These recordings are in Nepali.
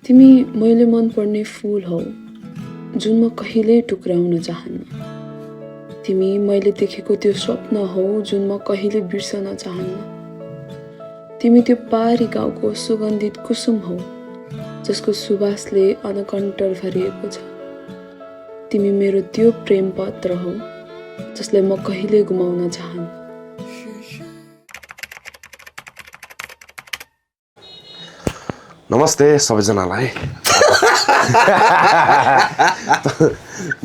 तिमी मैले मन पर्ने फूल हौ जुन म कहिल्यै टुक्राउन चाहन्न। तिमी मैले देखेको त्यो स्वप्न हौ जुन म कहिले बिर्सन चाहन्न। तिमी त्यो पारी गाउँको सुगन्धित कुसुम हौ जसको सुवासले अनकन्टर भरिएको छ। तिमी मेरो त्यो प्रेम पत्र हौ जसलाई म कहिले गुमाउन चाहन्न। नमस्ते सबैजनालाई।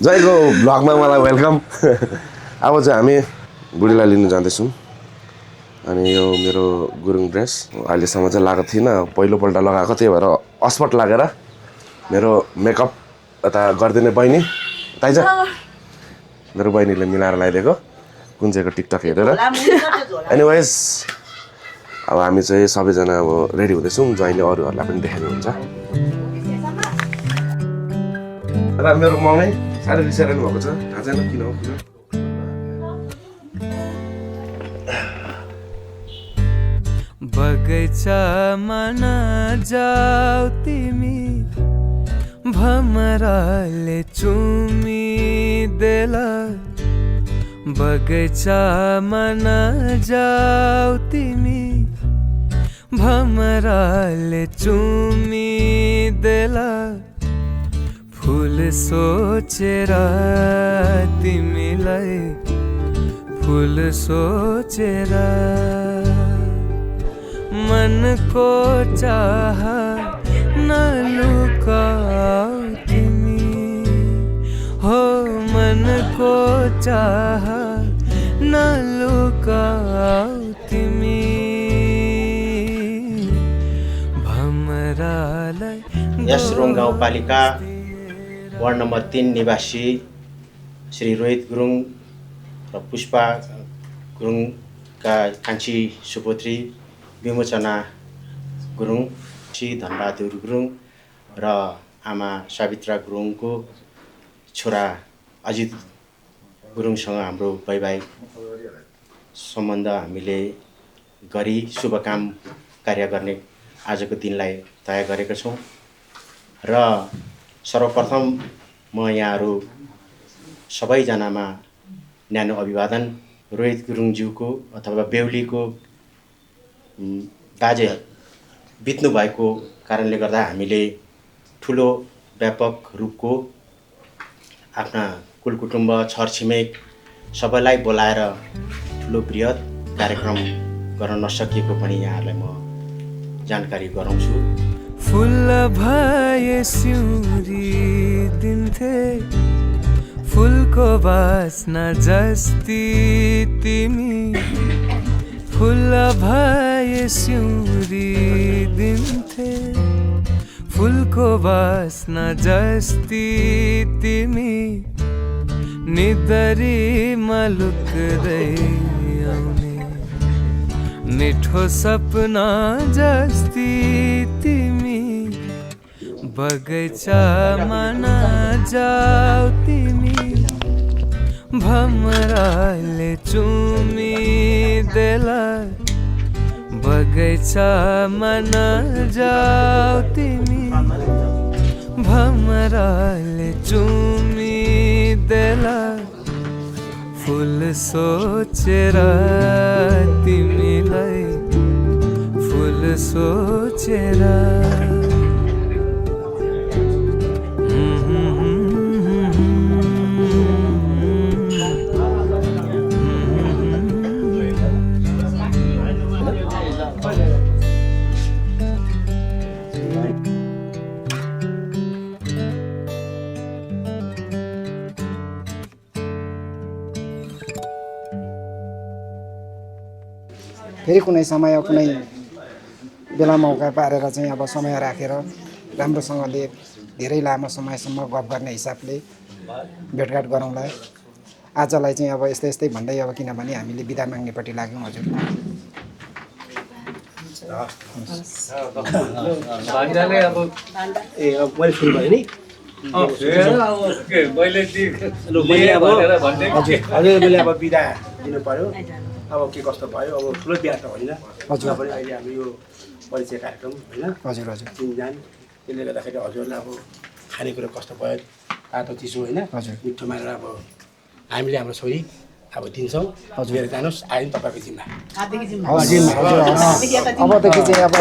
जयको ब्लगमा मलाई वेलकम। अब चाहिँ हामी बुढीलाई लिनु जाँदैछौँ अनि यो मेरो गुरुङ ड्रेस अहिलेसम्म चाहिँ लगाएको थिइनँ, पहिलोपल्ट लगाएको, त्यही भएर अस्पट लागेर मेरो मेकअप यता गरिदिने बहिनी ताइज मेरो बहिनीले मिलाएर लगाइदिएको कुन चाहिँको टिकटक हेरेर। एनिवेज अब हामी चाहिँ सबैजना अब रेडी हुँदैछौँ, ज्वाइँले अरूहरूलाई पनि देखाउनुहुन्छ। र मेरो मम्मी साह्रै रिसाइरहनु भएको छ, थाहा छैन किन हो किन। बगैँचामा नजाऊ तिमी भमराले चुमिदेला। बगैँचामा नजाऊ तिमी भमराले चुमिदेला। फुल सोचेर तिमीलाई फुल सोचेर मनको चाह नलुकाऊ तिमी हो, मनको चाह नलुकाऊ तिमी। भमरालाई यस रोङ गाउँपालिका वार्ड नम्बर 3 निवासी श्री रोहित गुरुङ र पुष्पा गुरुङका कान्छी सुपुत्री विमोचना गुरुङ, श्री धनबहादुर गुरुङ र आमा सावित्रा गुरुङको छोरा अजित गुरुङसँग हाम्रो वैवाहिक सम्बन्ध हामीले गरी शुभ काम कार्य गर्ने आजको दिनलाई तय गरेका छौँ। र सर्वप्रथम म यहाँहरू सबैजनामा न्यानो अभिवादन। रोहित गुरुङज्यूको अथवा बेहुलीको बाजे बित्नु भएको कारणले गर्दा हामीले ठुलो व्यापक रूपको आफ्ना कुलकुटुम्ब छरछिमेक सबैलाई बोलाएर ठुलो बृहत कार्यक्रम गर्न नसकिएको पनि यहाँहरूलाई म जानकारी गराउँछु। फुल भए सिउँरी दिन्थे फुलको बास्ना जस्ती तिमी। फुल भए सिउँरी दिन्थे फुलको बास्ना जस्ती तिमी। निदरीमा लुक्दै आउने मिठो सपना जस्ती तिमी। बगैँचामा नजाऊ तिमी भमराले चुमिदेला। बगैँचामा नजाऊ तिमी भमराले चुमिदेला। फुल सोचेर तिमीलाई फुल सोचेर फेरि कुनै समय कुनै बेला मौका पारेर चाहिँ अब समय राखेर राम्रोसँगले धेरै लामो समयसम्म गफ गर्ने हिसाबले भेटघाट गरौँला। आजलाई चाहिँ अब यस्तै यस्तै भन्दै अब किनभने हामीले बिदा माग्नेपट्टि लाग्यौँ। हजुर मैले सुरु गरेँ नि। मैले अब बिदा दिनु पर्यो। अब के कस्तो भयो, अब ठुलो बिहा त होइन, हजुर पनि अहिले हाम्रो यो परिचय कार्यक्रम होइन। हजुर हजुर चिनजान त्यसले गर्दाखेरि हजुरलाई अब खानेकुरा कस्तो भयो तातो चिसो होइन हजुर। मिठो मानेर अब हामीले हाम्रो छोरी अब दिन्छौँ लिएर जानुहोस् आयो नि तपाईँको जिम्मा हवस् हजुर हवस् अबदेखि चाहिँ अब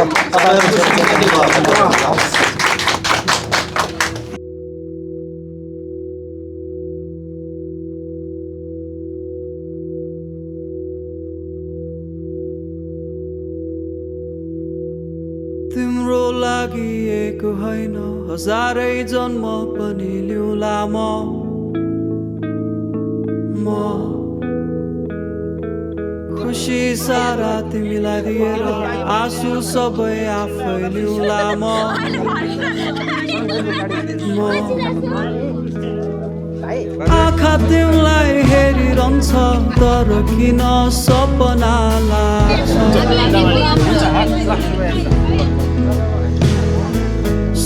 तिम्रो लागि एक होइन हजारै जन्म पनि लिउँला म खुसी सारा तिमीलाई दिएर आँसु सबै आफै लिउँला म आँखा तिमीलाई हेरिरहन्छ तर किन सपना लाग्छ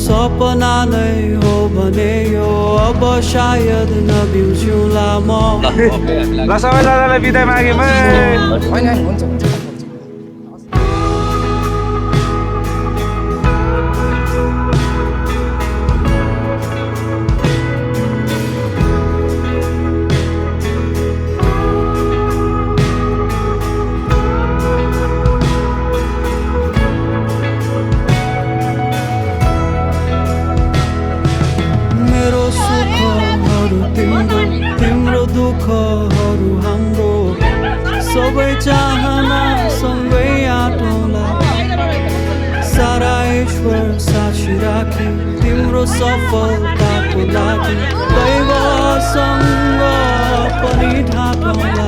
सपना नै हो भने यो अब सायद नबिउला म ल सबैजनालाई बिदा मागेँ होइन हुन्छ हुन्छ तिम्रो दुःखहरू हाम्रो सबै चाहना सँगै आँटौँला सारा ईश्वर साक्षी राखी तिम्रो सफलताको लागि दैवसँग पनि ढाँटौँला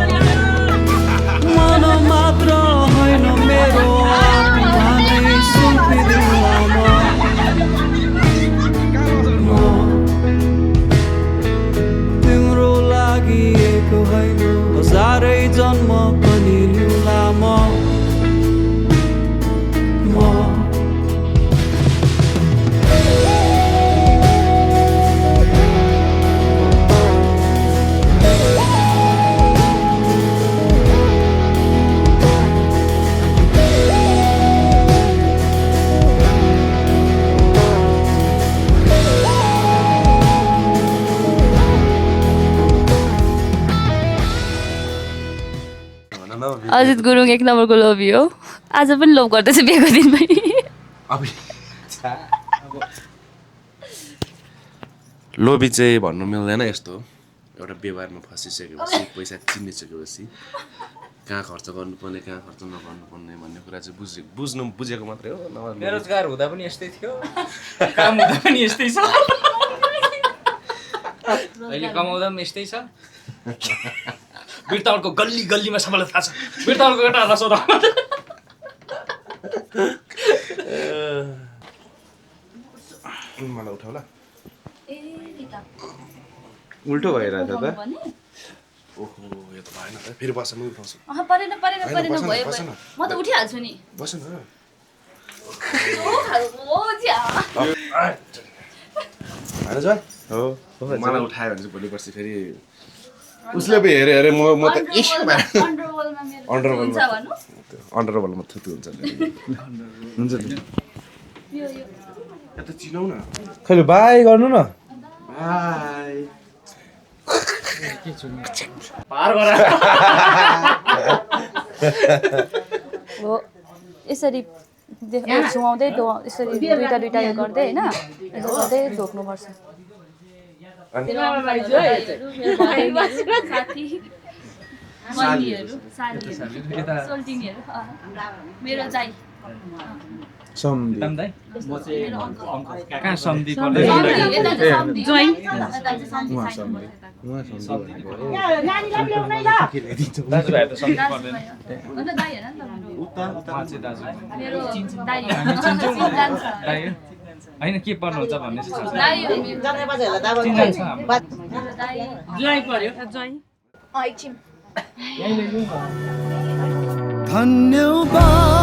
मन मात्र होइन मेरो आत्मा नै सुम्पिदिउँला होइन हजारै जन्म पनि लिउँला म अजित गुरुङ एक नम्बरको लोभी हो आज पनि लोभ गर्दैछ बिहेको दिन पनि लोभी चाहिँ भन्नु मिल्दैन यस्तो एउटा व्यवहारमा फसिसकेपछि पैसा चिनिसकेपछि कहाँ खर्च गर्नुपर्ने कहाँ खर्च नगर्नुपर्ने भन्ने कुरा चाहिँ बुझेको मात्रै हो बेरोजगार हुँदा पनि यस्तै थियो काम हुँदा पनि यस्तै छ अहिले कमाउँदा पनि यस्तै छ बिरतावलको गल्ली गल्लीमा सबैलाई थाहा छ बिरतावलको केटाहरूलाई सोध मलाई उठाउला उल्टो भइरहेछ त ओहो यो त भएन त फेरि बस्छ म उठाउँछु परेन भयो म त उठिहाल्छु नि बस न होइन जय हो मलाई उठायो भने चाहिँ भोलि पर्सि फेरि उसले पो हेऱ्यो अरे म त अन्डरवर्ल्डमा थुतु हुन्छ हुन्छ नि त चिनाउ न खै बाई गर्नु न हो यसरी छुवाउँदै यसरी दुईटा यो गर्दै होइन यसो गर्दै ढोक्नुपर्छ मेरो दाइ सम्धि कहाँ सम्धि दाजुभाइ त सम्धि पर्दैन होइन के पर्नुहुन्छ भन्ने धन्यवाद